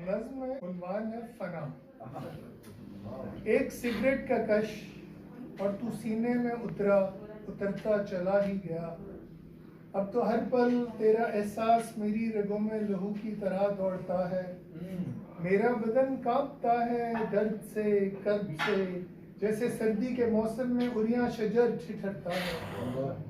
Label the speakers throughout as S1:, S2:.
S1: نظم ہے، عنوان ہے فنا۔ ایک سگریٹ کا کش اور تو سینے میں اترتا چلا ہی گیا۔ اب تو ہر پل تیرا احساس میری رگوں میں لہو کی طرح دوڑتا ہے۔ میرا بدن کانپتا ہے درد سے، کرب سے، جیسے سردی کے موسم میں اریاں شجر ٹھٹھرتا ہے۔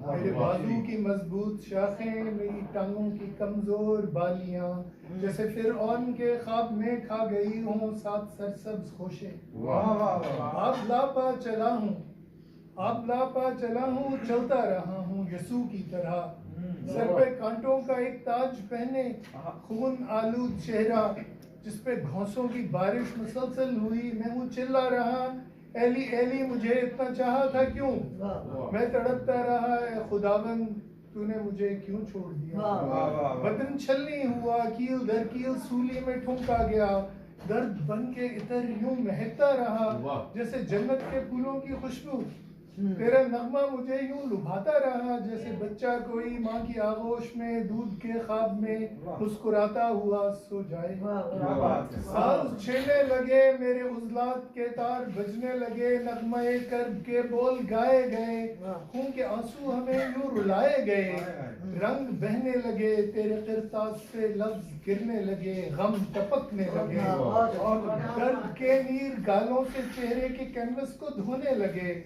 S1: میرے بازو کی مضبوط شاخیں، میری ٹانگوں کی کمزور بالیاں، جیسے فرعون کے خواب میں کھا گئی ہوں 7 سرسبز خوشیں۔ آپ لاپا چلا ہوں، آپ لاپا چلا ہوں، چلتا رہا ہوں یسوع کی طرح۔ سر پہ کانٹوں کا ایک تاج پہنے، خون آلود چہرہ جس پہ گھونسوں کی بارش مسلسل ہوئی۔ میں ہوں چلا رہا، ایلی ایلی مجھے اتنا چاہا تھا کیوں؟ میں تڑپتا رہا، اے خداوند تو نے مجھے کیوں چھوڑ دیا؟ بدن چھلنی ہوا، کیل در کیل سولی میں ٹھونکا گیا۔ درد بن کے عطر یوں مہکتا رہا جیسے جنت کے پھولوں کی خوشبو۔ تیرا نغمہ مجھے یوں لبھاتا رہا جیسے بچہ کوئی ماں کی آغوش میں دودھ کے خواب میں مسکراتا ہوا سو جائے۔ ساز چھیڑنے لگے میرے عضلات کے تار بجنے لگے، نغمہ کرب کے بول گائے گئے، خون کے آنسو ہمیں یوں رلائے گئے۔ رنگ بہنے لگے تیرے قرطاس سے، لفظ گرنے لگے، غم ٹپکنے لگے، درد کے نیر گالوں سے چہرے کے کینوس کو دھونے لگے۔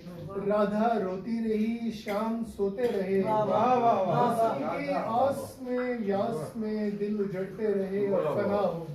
S1: رادھا روتی رہی، شام سوتے رہے، حسن کی آس میں یاس میں دل اجڑتے رہے اور فنا ہو